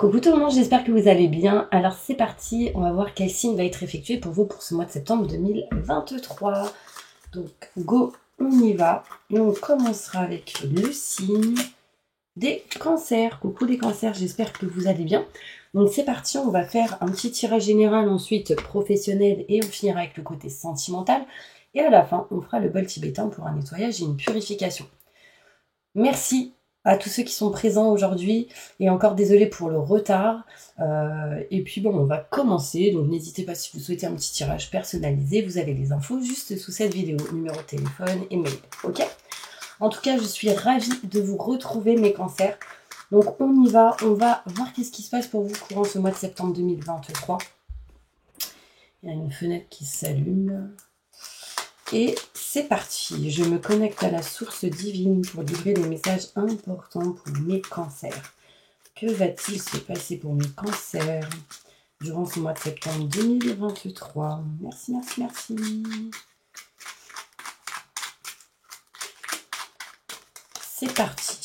Coucou tout le monde, j'espère que vous allez bien. Alors c'est parti, on va voir quel signe va être effectué pour vous pour ce mois de septembre 2023. Donc go, on y va. Et on commencera avec le signe des cancers. Coucou les cancers, j'espère que vous allez bien. Donc c'est parti, on va faire un petit tirage général, ensuite professionnel et on finira avec le côté sentimental. Et à la fin, on fera le bol tibétain pour un nettoyage et une purification. Merci à tous ceux qui sont présents aujourd'hui et encore désolé pour le retard. Et puis bon, on va commencer. Donc n'hésitez pas si vous souhaitez un petit tirage personnalisé. Vous avez les infos juste sous cette vidéo. Numéro de téléphone et mail. Ok ? En tout cas, je suis ravie de vous retrouver mes cancers. Donc on y va. On va voir qu'est-ce qui se passe pour vous courant ce mois de septembre 2023. Il y a une fenêtre qui s'allume. Et c'est parti, je me connecte à la source divine pour livrer des messages importants pour mes cancers. Que va-t-il se passer pour mes cancers durant ce mois de septembre 2023? Merci, merci, merci. C'est parti.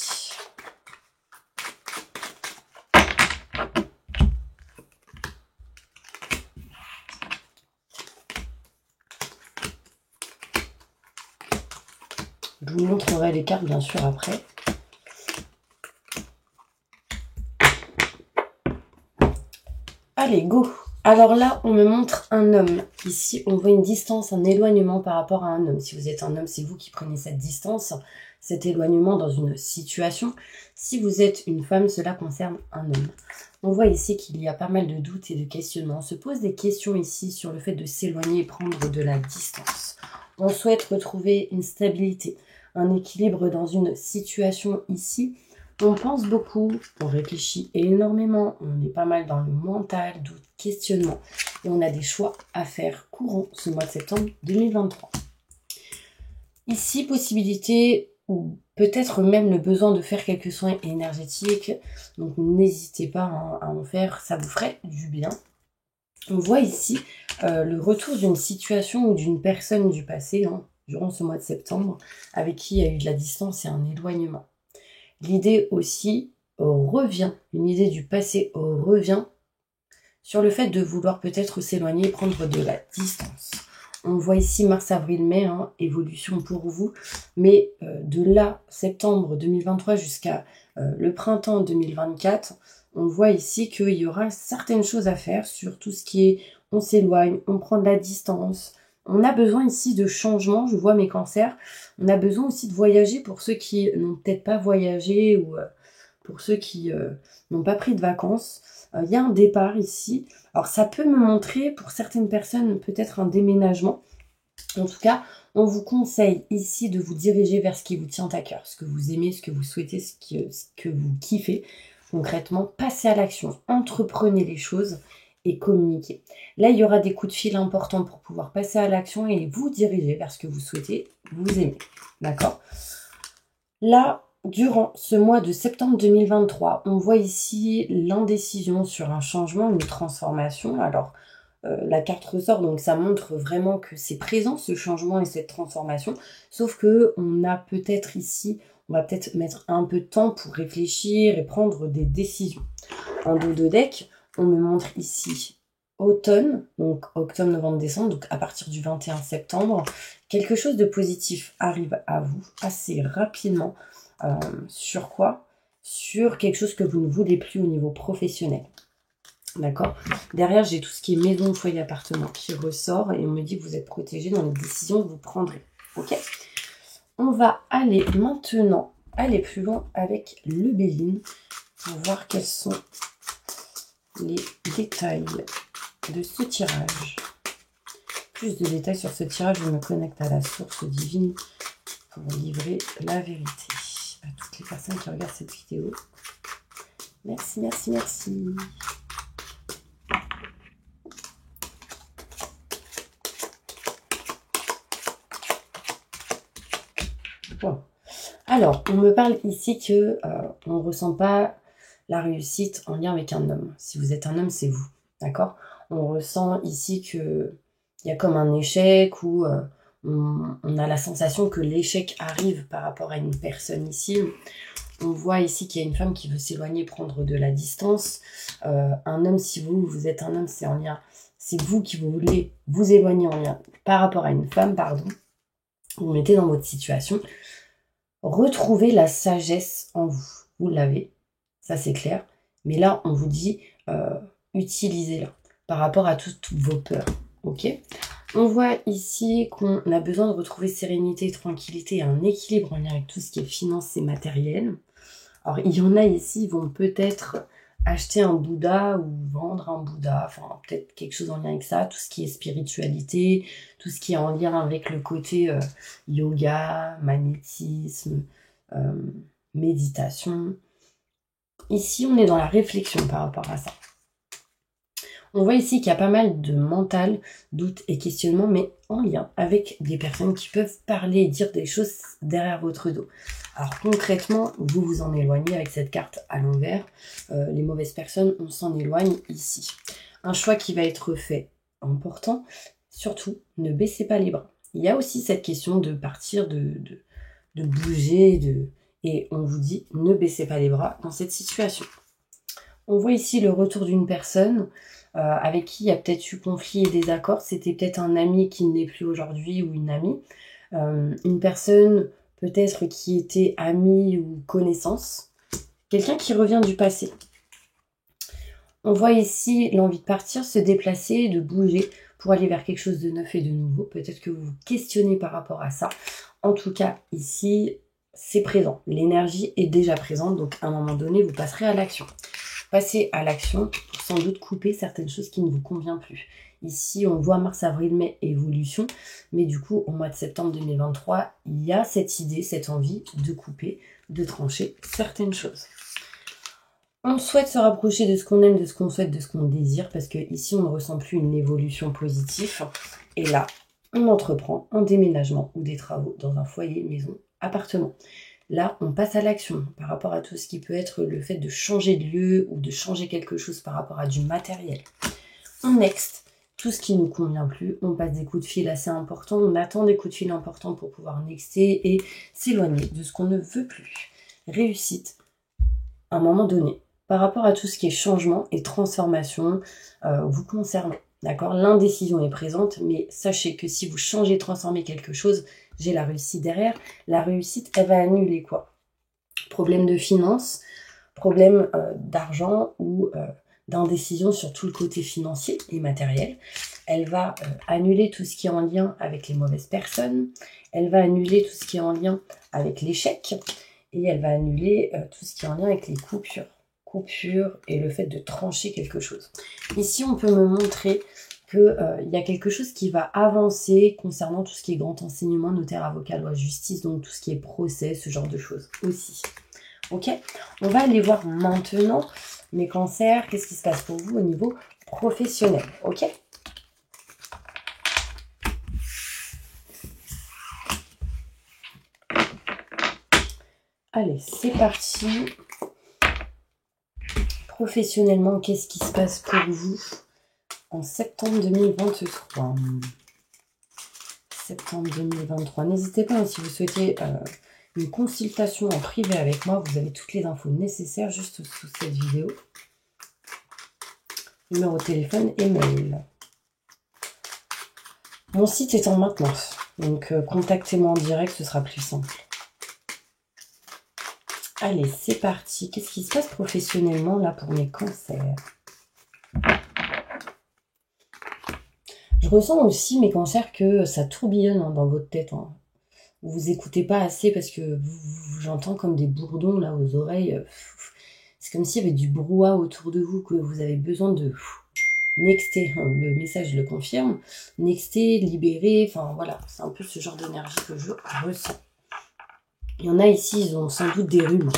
Je vous montrerai les cartes bien sûr après. Allez, go! Alors là, on me montre un homme. Ici, on voit une distance, un éloignement par rapport à un homme. Si vous êtes un homme, c'est vous qui prenez cette distance, cet éloignement dans une situation. Si vous êtes une femme, cela concerne un homme. On voit ici qu'il y a pas mal de doutes et de questionnements. On se pose des questions ici sur le fait de s'éloigner et prendre de la distance. On souhaite retrouver une stabilité, un équilibre dans une situation ici. On pense beaucoup, on réfléchit énormément, on est pas mal dans le mental, doute, questionnement. Et on a des choix à faire courant ce mois de septembre 2023. Ici, possibilité ou peut-être même le besoin de faire quelques soins énergétiques. Donc n'hésitez pas à en faire, ça vous ferait du bien. On voit ici le retour d'une situation ou d'une personne du passé durant ce mois de septembre avec qui il y a eu de la distance et un éloignement. L'idée aussi revient, une idée du passé revient sur le fait de vouloir peut-être s'éloigner et prendre de la distance. On voit ici mars, avril, mai, évolution pour vous, mais de là, septembre 2023 jusqu'à le printemps 2024, on voit ici qu'il y aura certaines choses à faire sur tout ce qui est on s'éloigne, on prend de la distance. On a besoin ici de changement, je vois mes cancers. On a besoin aussi de voyager pour ceux qui n'ont peut-être pas voyagé ou pour ceux qui n'ont pas pris de vacances. Il y a un départ ici. Alors ça peut me montrer pour certaines personnes peut-être un déménagement. En tout cas, on vous conseille ici de vous diriger vers ce qui vous tient à cœur, ce que vous aimez, ce que vous souhaitez, ce que vous kiffez. Concrètement, passez à l'action, entreprenez les choses et communiquer. Là, il y aura des coups de fil importants pour pouvoir passer à l'action et vous diriger vers ce que vous souhaitez, vous aimez. D'accord? Là, durant ce mois de septembre 2023, on voit ici l'indécision sur un changement, une transformation. Alors, la carte ressort, donc ça montre vraiment que c'est présent, ce changement et cette transformation. Sauf que on a peut-être ici, on va peut-être mettre un peu de temps pour réfléchir et prendre des décisions. En dos de deck, on me montre ici automne, donc octobre, novembre, décembre, donc à partir du 21 septembre, quelque chose de positif arrive à vous assez rapidement. Sur quoi? Sur quelque chose que vous ne voulez plus au niveau professionnel. D'accord? Derrière, j'ai tout ce qui est maison, foyer, appartement qui ressort et on me dit que vous êtes protégé dans les décisions que vous prendrez. Ok? On va aller maintenant aller plus loin avec le Béline pour voir quels sont les détails de ce tirage. Plus de détails sur ce tirage, je me connecte à la source divine pour livrer la vérité à toutes les personnes qui regardent cette vidéo. Merci, merci, merci. Bon. Alors, on me parle ici que on ne ressent pas la réussite en lien avec un homme. Si vous êtes un homme, c'est vous, d'accord? On ressent ici qu'il y a comme un échec ou on a la sensation que l'échec arrive par rapport à une personne ici. On voit ici qu'il y a une femme qui veut s'éloigner, prendre de la distance. Un homme, si vous êtes un homme, c'est en lien. C'est vous qui voulez vous éloigner en lien par rapport à une femme, pardon. Vous mettez dans votre situation. Retrouvez la sagesse en vous. Vous l'avez, ça c'est clair. Mais là, on vous dit, utilisez-la par rapport à toutes vos peurs. Ok ? On voit ici qu'on a besoin de retrouver sérénité, tranquillité et un équilibre en lien avec tout ce qui est finance et matériel. Alors, il y en a ici, ils vont peut-être acheter un Bouddha ou vendre un Bouddha, enfin, peut-être quelque chose en lien avec ça, tout ce qui est spiritualité, tout ce qui est en lien avec le côté yoga, magnétisme, méditation. Ici, on est dans la réflexion par rapport à ça. On voit ici qu'il y a pas mal de mental, doutes et questionnements, mais en lien avec des personnes qui peuvent parler et dire des choses derrière votre dos. Alors concrètement, vous vous en éloignez avec cette carte à l'envers. Les mauvaises personnes, on s'en éloigne ici. Un choix qui va être fait important. Surtout, ne baissez pas les bras. Il y a aussi cette question de partir, de bouger, et on vous dit ne baissez pas les bras dans cette situation. On voit ici le retour d'une personne avec qui il y a peut-être eu conflit et désaccord. C'était peut-être un ami qui n'est plus aujourd'hui ou une amie. Une personne peut-être qui était amie ou connaissance. Quelqu'un qui revient du passé. On voit ici l'envie de partir, se déplacer, de bouger pour aller vers quelque chose de neuf et de nouveau. Peut-être que vous vous questionnez par rapport à ça. En tout cas, ici, c'est présent. L'énergie est déjà présente, donc à un moment donné, vous passerez à l'action. Passez à l'action pour sans doute couper certaines choses qui ne vous conviennent plus. Ici, on voit mars, avril, mai, évolution. Mais du coup, au mois de septembre 2023, il y a cette idée, cette envie de couper, de trancher certaines choses. On souhaite se rapprocher de ce qu'on aime, de ce qu'on souhaite, de ce qu'on désire, parce que ici, on ne ressent plus une évolution positive. Et là, on entreprend un déménagement ou des travaux dans un foyer, maison, appartement. Là, on passe à l'action par rapport à tout ce qui peut être le fait de changer de lieu ou de changer quelque chose par rapport à du matériel. On next tout ce qui ne nous convient plus. On passe des coups de fil assez importants. On attend des coups de fil importants pour pouvoir nexter et s'éloigner de ce qu'on ne veut plus. Réussite, à un moment donné, par rapport à tout ce qui est changement et transformation vous concernant. D'accord ? L'indécision est présente, mais sachez que si vous changez, transformez quelque chose, j'ai la réussite derrière. La réussite, elle va annuler quoi ? Problème de finances, problème d'argent ou d'indécision sur tout le côté financier et matériel. Elle va annuler tout ce qui est en lien avec les mauvaises personnes. Elle va annuler tout ce qui est en lien avec l'échec. Et elle va annuler tout ce qui est en lien avec les coupures et le fait de trancher quelque chose. Ici, on peut me montrer qu'il y a quelque chose qui va avancer concernant tout ce qui est grand enseignement, notaire, avocat, loi, justice, donc tout ce qui est procès, ce genre de choses aussi. Ok ? On va aller voir maintenant mes cancers, qu'est-ce qui se passe pour vous au niveau professionnel. Ok ? Allez, c'est parti. Professionnellement, qu'est-ce qui se passe pour vous en septembre 2023 ? Septembre 2023. N'hésitez pas, si vous souhaitez une consultation en privé avec moi, vous avez toutes les infos nécessaires juste sous cette vidéo. Numéro de téléphone et mail. Mon site est en maintenance, donc contactez-moi en direct, ce sera plus simple. Allez, c'est parti. Qu'est-ce qui se passe professionnellement là pour mes cancers ? Je ressens aussi, mes cancers, que ça tourbillonne dans votre tête. Vous écoutez pas assez parce que j'entends comme des bourdons là aux oreilles. C'est comme s'il y avait du brouhaha autour de vous, que vous avez besoin de nexter. Le message le confirme. Nexter, libérer, enfin voilà. C'est un peu ce genre d'énergie que je ressens. Il y en a ici, ils ont sans doute des rhumes.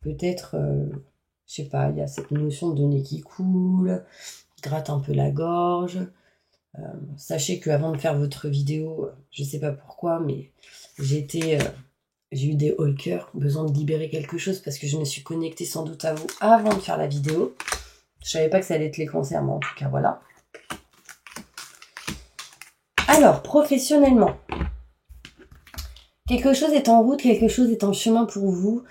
Peut-être, je sais pas, il y a cette notion de nez qui coule, gratte un peu la gorge. Sachez qu'avant de faire votre vidéo, je sais pas pourquoi, mais j'ai eu des hauts le cœur, besoin de libérer quelque chose parce que je me suis connectée sans doute à vous avant de faire la vidéo. Je savais pas que ça allait être les cancers, mais en tout cas, voilà. Alors, professionnellement, Quelque chose est en route, quelque chose est en chemin pour vous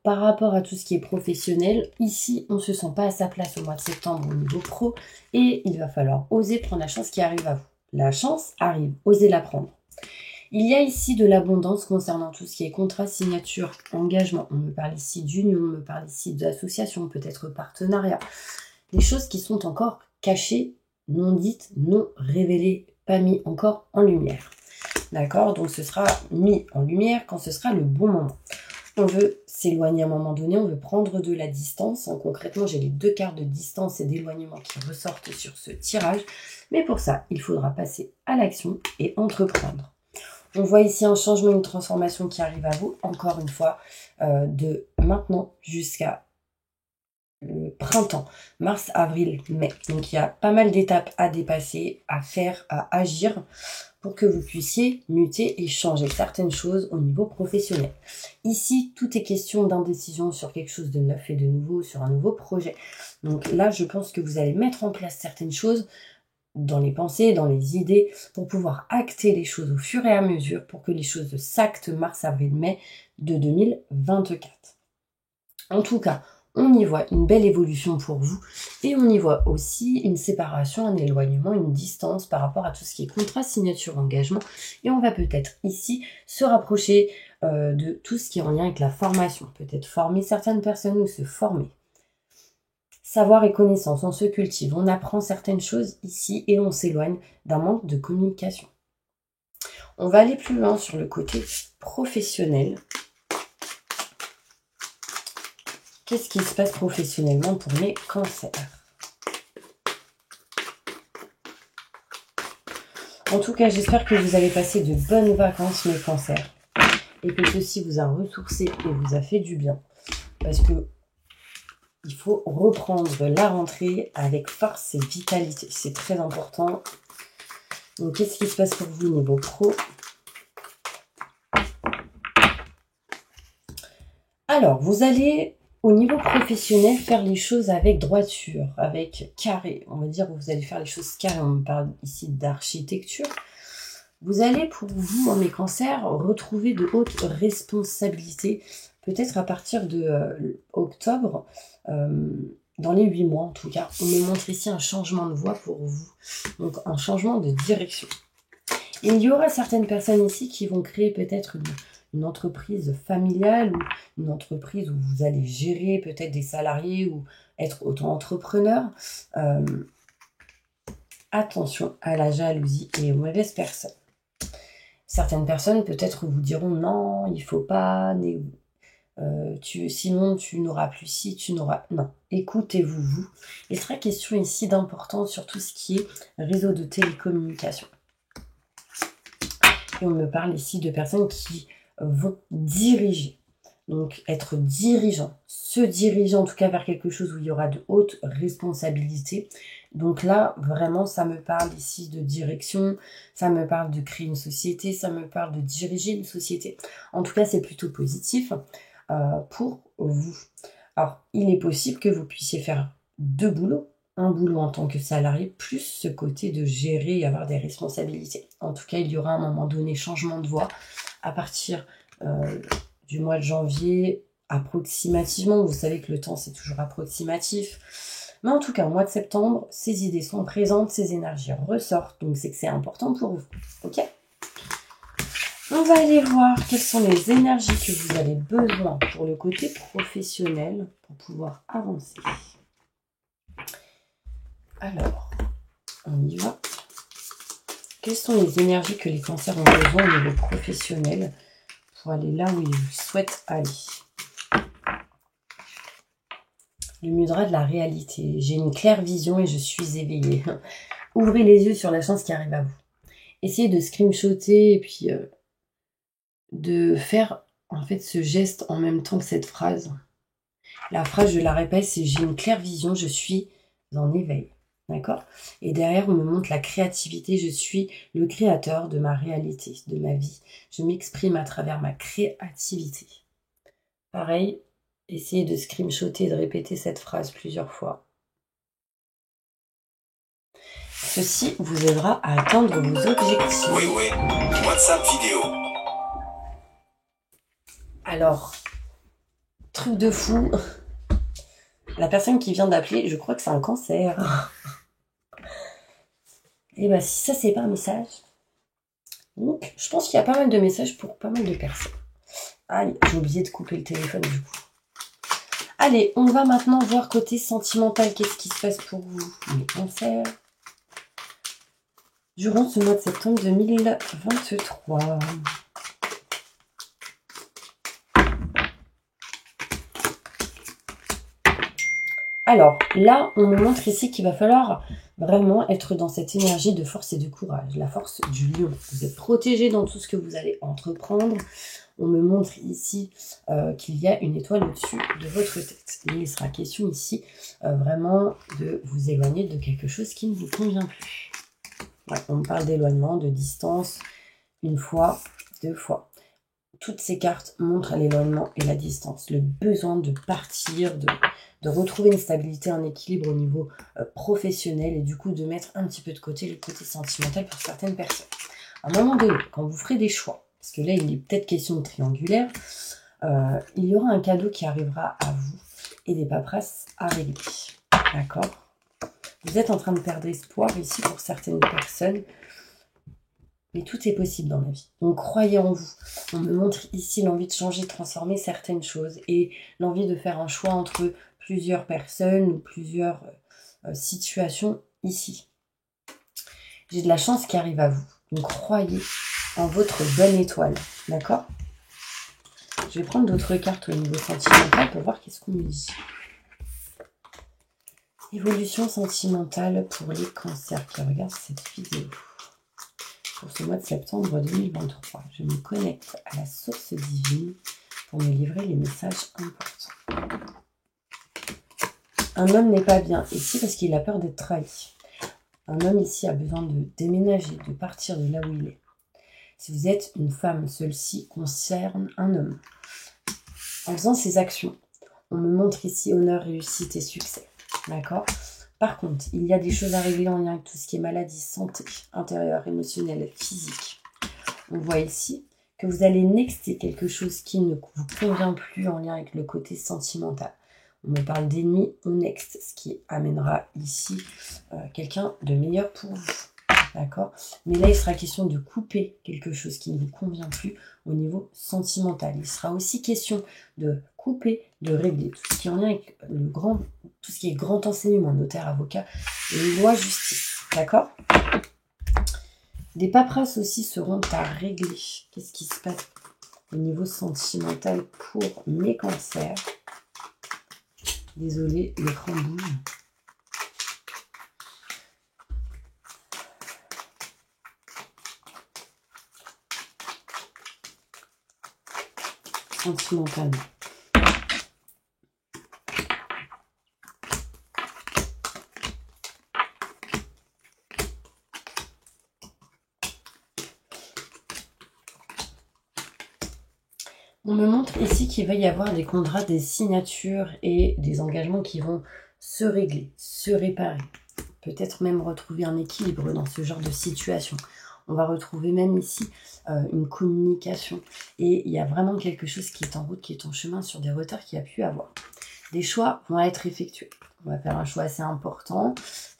par rapport à tout ce qui est professionnel. Ici, on ne se sent pas à sa place au mois de septembre au niveau pro et il va falloir oser prendre la chance qui arrive à vous. La chance arrive, osez la prendre. Il y a ici de l'abondance concernant tout ce qui est contrat, signature, engagement. On me parle ici d'union, on me parle ici d'association, peut-être partenariat. Des choses qui sont encore cachées, non dites, non révélées, pas mis encore en lumière. D'accord? Donc ce sera mis en lumière quand ce sera le bon moment. On veut s'éloigner à un moment donné, on veut prendre de la distance. Concrètement, j'ai les 2 cartes de distance et d'éloignement qui ressortent sur ce tirage. Mais pour ça, il faudra passer à l'action et entreprendre. On voit ici un changement, une transformation qui arrive à vous, encore une fois, de maintenant jusqu'à le printemps, mars, avril, mai. Donc il y a pas mal d'étapes à dépasser, à faire, à agir pour que vous puissiez muter et changer certaines choses au niveau professionnel. Ici, tout est question d'indécision sur quelque chose de neuf et de nouveau, sur un nouveau projet. Donc là, je pense que vous allez mettre en place certaines choses dans les pensées, dans les idées, pour pouvoir acter les choses au fur et à mesure, pour que les choses s'actent mars, avril, mai de 2024. En tout cas, on y voit une belle évolution pour vous et on y voit aussi une séparation, un éloignement, une distance par rapport à tout ce qui est contrat, signature, engagement. Et on va peut-être ici se rapprocher de tout ce qui est en lien avec la formation. Peut-être former certaines personnes ou se former. Savoir et connaissance, on se cultive, on apprend certaines choses ici et on s'éloigne d'un manque de communication. On va aller plus loin sur le côté professionnel. Qu'est-ce qui se passe professionnellement pour les cancers? En tout cas, j'espère que vous allez passer de bonnes vacances, mes cancers. Et que ceci vous a ressourcé et vous a fait du bien. Parce que il faut reprendre la rentrée avec force et vitalité. C'est très important. Donc, qu'est-ce qui se passe pour vous au niveau pro? Alors, vous allez... Au niveau professionnel, faire les choses avec droiture, avec carré. On va dire que vous allez faire les choses carrées. On me parle ici d'architecture. Vous allez, pour vous, mes cancers, retrouver de hautes responsabilités. Peut-être à partir de octobre, dans les 8 mois en tout cas. On me montre ici un changement de voie pour vous. Donc, un changement de direction. Il y aura certaines personnes ici qui vont créer peut-être une entreprise familiale ou une entreprise où vous allez gérer peut-être des salariés ou être auto-entrepreneur. Attention à la jalousie et aux mauvaises personnes. Certaines personnes peut-être vous diront non, il ne faut pas, sinon tu n'auras plus ci, tu n'auras... Non, écoutez-vous, vous. Il sera question ici d'importance sur tout ce qui est réseau de télécommunication. Et on me parle ici de personnes qui vont diriger. Donc, être dirigeant, se diriger en tout cas vers quelque chose où il y aura de hautes responsabilités. Donc là, vraiment, ça me parle ici de direction, ça me parle de créer une société, ça me parle de diriger une société. En tout cas, c'est plutôt positif pour vous. Alors, il est possible que vous puissiez faire 2 boulots. Un boulot en tant que salarié, plus ce côté de gérer et avoir des responsabilités. En tout cas, il y aura à un moment donné changement de voie à partir du mois de janvier, approximativement. Vous savez que le temps, c'est toujours approximatif. Mais en tout cas, au mois de septembre, ces idées sont présentes, ces énergies ressortent. Donc, c'est que c'est important pour vous. Ok? On va aller voir quelles sont les énergies que vous avez besoin pour le côté professionnel pour pouvoir avancer. Alors, on y va. Quelles sont les énergies que les cancers ont besoin au niveau professionnel pour aller là où ils souhaitent aller? Le mudra de la réalité. J'ai une claire vision et je suis éveillée. Ouvrez les yeux sur la chance qui arrive à vous. Essayez de screenshotter et puis de faire en fait ce geste en même temps que cette phrase. La phrase, je la répète, c'est j'ai une claire vision, je suis en éveil. D'accord? Et derrière, on me montre la créativité. Je suis le créateur de ma réalité, de ma vie. Je m'exprime à travers ma créativité. Pareil, essayez de screenshotter et de répéter cette phrase plusieurs fois. Ceci vous aidera à atteindre vos objectifs. Oui, WhatsApp vidéo. Alors, truc de fou. La personne qui vient d'appeler, je crois que c'est un cancer. Et bah si ça, c'est pas un message. Donc, je pense qu'il y a pas mal de messages pour pas mal de personnes. Allez, j'ai oublié de couper le téléphone du coup. Allez, on va maintenant voir côté sentimental. Qu'est-ce qui se passe pour vous, les cancers, durant ce mois de septembre 2023. Alors, là, on me montre ici qu'il va falloir vraiment être dans cette énergie de force et de courage. La force du lion. Vous êtes protégé dans tout ce que vous allez entreprendre. On me montre ici qu'il y a une étoile au-dessus de votre tête. Et il sera question ici vraiment de vous éloigner de quelque chose qui ne vous convient plus. Ouais, on me parle d'éloignement, de distance, une fois, deux fois. Toutes ces cartes montrent l'éloignement et la distance, le besoin de partir, de retrouver une stabilité, un équilibre au niveau professionnel et du coup de mettre un petit peu de côté le côté sentimental pour certaines personnes. À un moment donné, quand vous ferez des choix, parce que là il est peut-être question de triangulaire, il y aura un cadeau qui arrivera à vous et des paperasses à régler. D'accord? Vous êtes en train de perdre espoir ici pour certaines personnes. Mais tout est possible dans la vie. Donc croyez en vous. On me montre ici l'envie de changer, de transformer certaines choses et l'envie de faire un choix entre plusieurs personnes ou plusieurs situations ici. J'ai de la chance qui arrive à vous. Donc croyez en votre bonne étoile. D'accord? Je vais prendre d'autres cartes au niveau sentimental pour voir qu'est-ce qu'on me dit. Évolution sentimentale pour les cancers qui regardent cette vidéo. Pour ce mois de septembre 2023. Je me connecte à la source divine pour me livrer les messages importants. Un homme n'est pas bien ici parce qu'il a peur d'être trahi. Un homme ici a besoin de déménager, de partir de là où il est. Si vous êtes une femme, celle-ci concerne un homme. En faisant ces actions, on me montre ici honneur, réussite et succès. D'accord ? Par contre, il y a des choses à régler en lien avec tout ce qui est maladie, santé, intérieure, émotionnelle, physique. On voit ici que vous allez nexter quelque chose qui ne vous convient plus en lien avec le côté sentimental. On me parle d'ennemis, on next, ce qui amènera ici quelqu'un de meilleur pour vous. D'accord? Mais là, il sera question de couper quelque chose qui ne vous convient plus au niveau sentimental. Il sera aussi question de couper, de régler tout ce qui est en lien avec tout ce qui est grand enseignement, notaire, avocat, et loi, justice. D'accord? Des paperasses aussi seront à régler. Qu'est-ce qui se passe au niveau sentimental pour mes cancers? Désolée, l'écran bouge. Sentimentalement. On me montre ici qu'il va y avoir des contrats, des signatures et des engagements qui vont se régler, se réparer. Peut-être même retrouver un équilibre dans ce genre de situation. On va retrouver même ici une communication. Et il y a vraiment quelque chose qui est en route, qui est en chemin sur des retards qu'il y a pu avoir. Des choix vont être effectués. On va faire un choix assez important,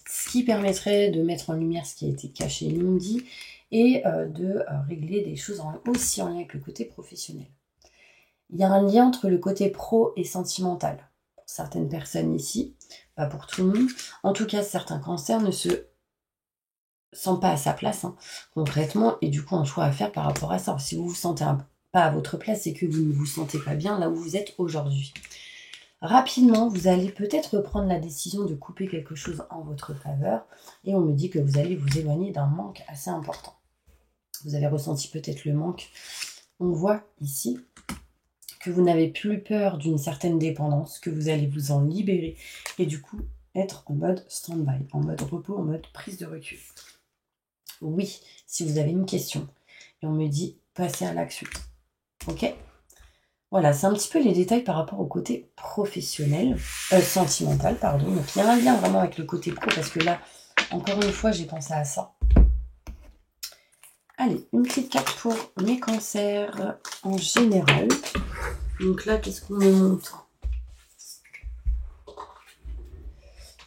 ce qui permettrait de mettre en lumière ce qui a été caché, non dit, et de régler des choses aussi en lien avec le côté professionnel. Il y a un lien entre le côté pro et sentimental. Pour certaines personnes ici, pas pour tout le monde. En tout cas, certains cancers ne se sentent pas à sa place, concrètement, et du coup, un choix à faire par rapport à ça. Si vous vous sentez pas à votre place, c'est que vous ne vous sentez pas bien là où vous êtes aujourd'hui. Rapidement, vous allez peut-être prendre la décision de couper quelque chose en votre faveur, et on me dit que vous allez vous éloigner d'un manque assez important. Vous avez ressenti peut-être le manque. On voit ici que vous n'avez plus peur d'une certaine dépendance, que vous allez vous en libérer et du coup être en mode stand-by, en mode repos, en mode prise de recul. Oui, si vous avez une question et on me dit passez à l'action. Ok? Voilà, c'est un petit peu les détails par rapport au côté professionnel, sentimental, pardon. Donc il y a un lien vraiment avec le côté pro parce que là, encore une fois, j'ai pensé à ça. Allez, une petite carte pour mes cancers en général. Donc là, qu'est-ce qu'on me montre?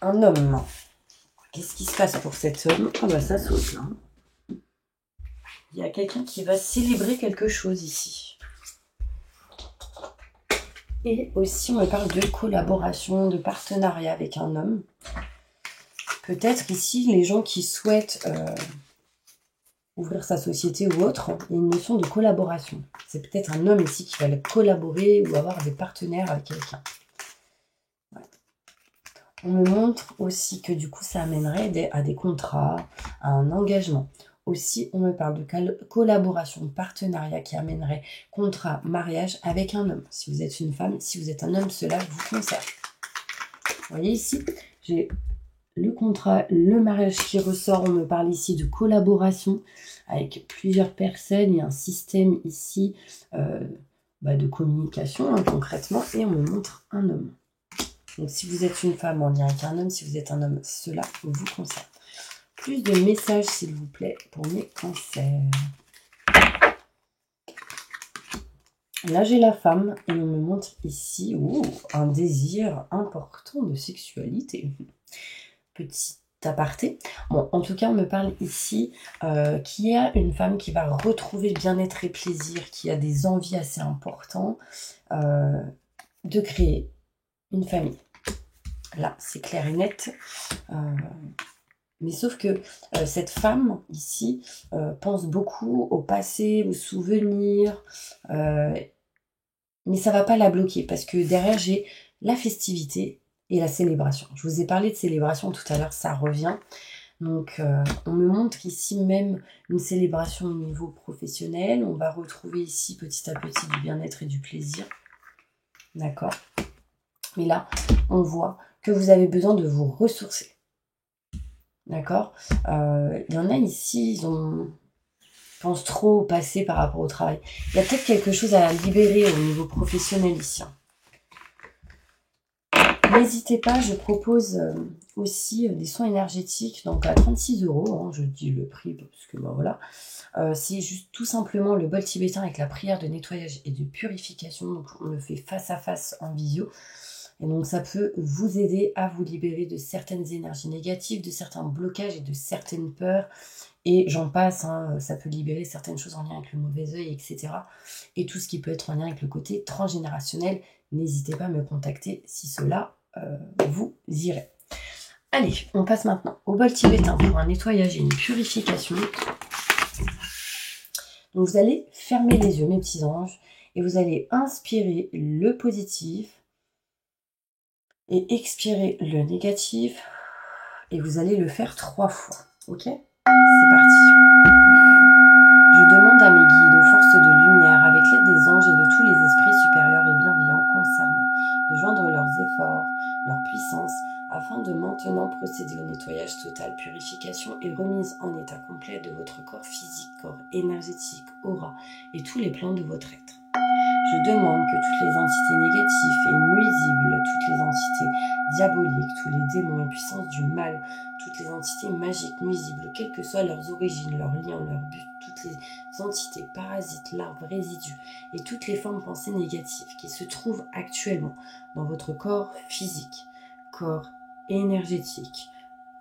Un homme. Qu'est-ce qui se passe pour cet homme? Ah bah ça saute là. Il y a quelqu'un qui va célébrer quelque chose ici. Et aussi, on me parle de collaboration, de partenariat avec un homme. Peut-être ici, les gens qui souhaitent ouvrir sa société ou autre, il y a une notion de collaboration. C'est peut-être un homme ici qui va collaborer ou avoir des partenaires avec quelqu'un. Ouais. On me montre aussi que du coup, ça amènerait à des contrats, à un engagement. Aussi, on me parle de collaboration, de partenariat qui amènerait contrat, mariage avec un homme. Si vous êtes une femme, si vous êtes un homme, cela vous concerne. Vous voyez ici, j'ai le contrat, le mariage qui ressort. On me parle ici de collaboration avec plusieurs personnes. Il y a un système ici de communication concrètement. Et on me montre un homme. Donc si vous êtes une femme en lien avec un homme, si vous êtes un homme, cela vous concerne. Plus de messages, s'il vous plaît, pour mes cancers. Là, j'ai la femme et on me montre ici un désir important de sexualité. Petit aparté. Bon, en tout cas, on me parle ici qu'il y a une femme qui va retrouver bien-être et plaisir, qui a des envies assez importantes de créer une famille. Là, c'est clair et net. Mais sauf que cette femme, ici, pense beaucoup au passé, aux souvenirs. Mais ça ne va pas la bloquer parce que derrière, j'ai la festivité et la célébration. Je vous ai parlé de célébration tout à l'heure, ça revient. Donc, on me montre ici même une célébration au niveau professionnel. On va retrouver ici petit à petit du bien-être et du plaisir. D'accord? Mais là, on voit que vous avez besoin de vous ressourcer. D'accord? Il y en a ici, ils pensent trop au passé par rapport au travail. Il y a peut-être quelque chose à libérer au niveau professionnel ici. N'hésitez pas, je propose aussi des soins énergétiques, donc à 36 €, je dis le prix parce que voilà. C'est juste tout simplement le bol tibétain avec la prière de nettoyage et de purification, donc on le fait face à face en visio. Et donc ça peut vous aider à vous libérer de certaines énergies négatives, de certains blocages et de certaines peurs. Et j'en passe, ça peut libérer certaines choses en lien avec le mauvais œil, etc. Et tout ce qui peut être en lien avec le côté transgénérationnel. N'hésitez pas à me contacter si cela vous irait. Allez, on passe maintenant au bol tibétain pour un nettoyage et une purification. Donc vous allez fermer les yeux, mes petits anges, et vous allez inspirer le positif et expirer le négatif. Et vous allez le faire 3 fois. Ok? C'est parti. Je demande à mes guides, aux forces de lumière, avec l'aide des anges et de tous les esprits supérieurs et bienveillants concernés, de joindre leurs efforts, leur puissance, afin de maintenant procéder au nettoyage total, purification et remise en état complet de votre corps physique, corps énergétique, aura et tous les plans de votre être. Je demande que toutes les entités négatives et nuisibles, toutes les entités diaboliques, tous les démons et puissances du mal, toutes les entités magiques nuisibles, quelles que soient leurs origines, leurs liens, leurs buts, toutes les entités parasites, larves, résidus et toutes les formes pensées négatives qui se trouvent actuellement dans votre corps physique, corps énergétique,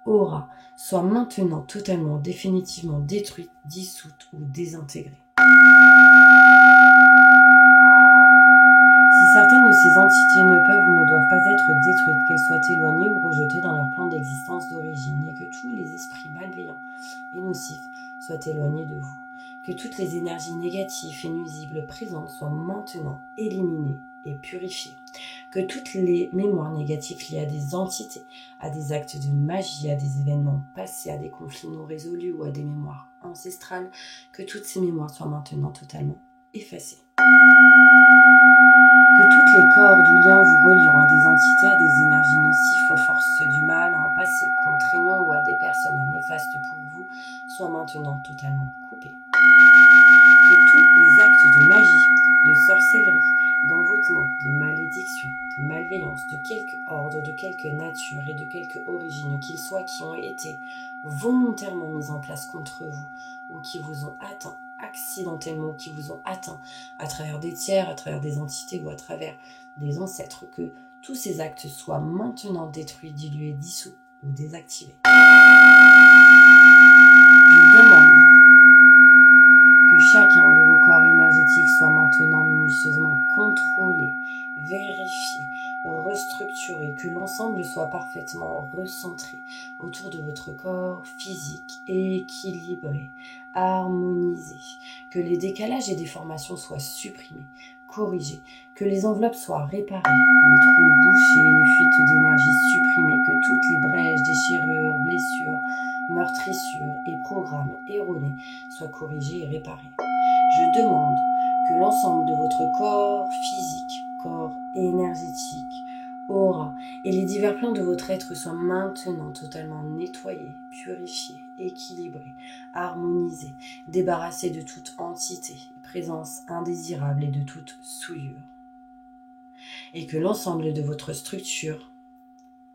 aura, soient maintenant totalement, définitivement détruites, dissoutes ou désintégrées. Si certaines de ces entités ne peuvent ou ne doivent pas être détruites, qu'elles soient éloignées ou rejetées dans leur plan d'existence d'origine, et que tous les esprits malveillants et nocifs soient éloignés de vous, que toutes les énergies négatives et nuisibles présentes soient maintenant éliminées et purifiées, que toutes les mémoires négatives liées à des entités, à des actes de magie, à des événements passés, à des conflits non résolus ou à des mémoires ancestrales, que toutes ces mémoires soient maintenant totalement effacées. Que toutes les cordes ou liens vous reliant à des entités, à des énergies nocives, aux forces du mal, à un passé contraignant ou à des personnes néfastes pour vous, soient maintenant totalement coupés. Que tous les actes de magie, de sorcellerie, d'envoûtement, de malédiction, de malveillance, de quelque ordre, de quelque nature et de quelque origine qu'ils soient, qui ont été volontairement mis en place contre vous ou qui vous ont atteint accidentellement, qui vous ont atteint à travers des tiers, à travers des entités ou à travers des ancêtres, que tous ces actes soient maintenant détruits, dilués, dissous ou désactivés. Je demande que chacun de vos corps énergétiques soit maintenant minutieusement contrôlé, vérifié, restructuré, que l'ensemble soit parfaitement recentré autour de votre corps physique, équilibré, harmonisé, que les décalages et déformations soient supprimés, corrigés, que les enveloppes soient réparées, les trous bouchés, les fuites d'énergie supprimées, que toutes les brèches, déchirures, blessures, meurtrissures et programmes erronés soient corrigés et réparés. Je demande que l'ensemble de votre corps physique, corps énergétique, aura et les divers plans de votre être soient maintenant totalement nettoyés, purifiés, équilibrés, harmonisés, débarrassés de toute entité, présence indésirable et de toute souillure. Et que l'ensemble de votre structure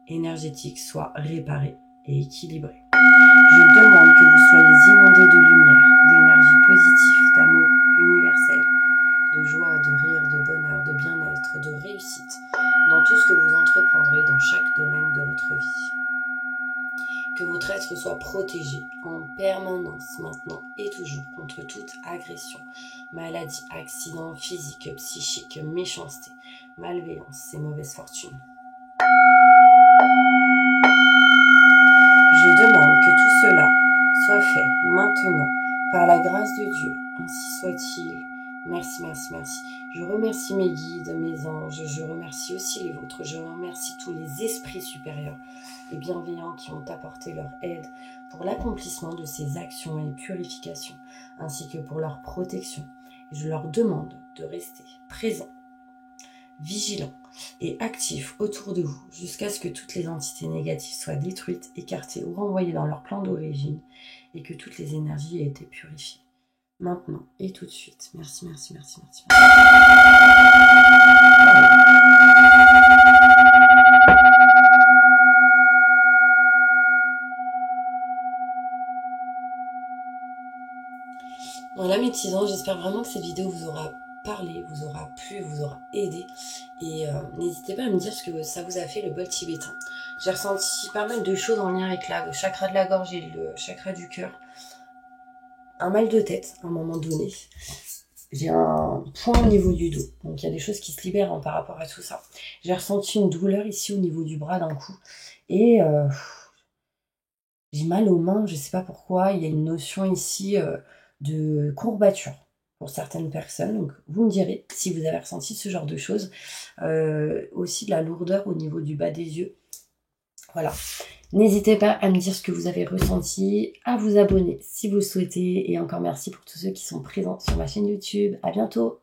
énergétique soit réparé et équilibré. Je demande que vous soyez inondés de lumière, d'énergie positive, d'amour universel, de joie, de rire, de bonheur, de bien-être, de réussite, dans tout ce que vous entreprendrez dans chaque domaine de votre vie. Que votre être soit protégé en permanence, maintenant et toujours, contre toute agression, maladie, accident physique, psychique, méchanceté, malveillance et mauvaise fortune. Je demande que tout cela soit fait maintenant par la grâce de Dieu. Ainsi soit-il. Merci, merci, merci. Je remercie mes guides, mes anges. Je remercie aussi les vôtres. Je remercie tous les esprits supérieurs et bienveillants qui ont apporté leur aide pour l'accomplissement de ces actions et purifications, ainsi que pour leur protection. Et je leur demande de rester présents, vigilants et actifs autour de vous jusqu'à ce que toutes les entités négatives soient détruites, écartées ou renvoyées dans leur plan d'origine et que toutes les énergies aient été purifiées. Maintenant et tout de suite. Merci, merci, merci, merci. Voilà mes petits anges, j'espère vraiment que cette vidéo vous aura parlé, vous aura plu, vous aura aidé. Et n'hésitez pas à me dire ce que ça vous a fait, le bol tibétain. J'ai ressenti pas mal de choses en lien avec le chakra de la gorge et le chakra du cœur. Un mal de tête à un moment donné. J'ai un point au niveau du dos. Donc il y a des choses qui se libèrent par rapport à tout ça. J'ai ressenti une douleur ici au niveau du bras d'un coup. Et j'ai mal aux mains, je sais pas pourquoi. Il y a une notion ici de courbature pour certaines personnes. Donc vous me direz si vous avez ressenti ce genre de choses. Aussi de la lourdeur au niveau du bas des yeux. Voilà. N'hésitez pas à me dire ce que vous avez ressenti, à vous abonner si vous le souhaitez. Et encore merci pour tous ceux qui sont présents sur ma chaîne YouTube. À bientôt.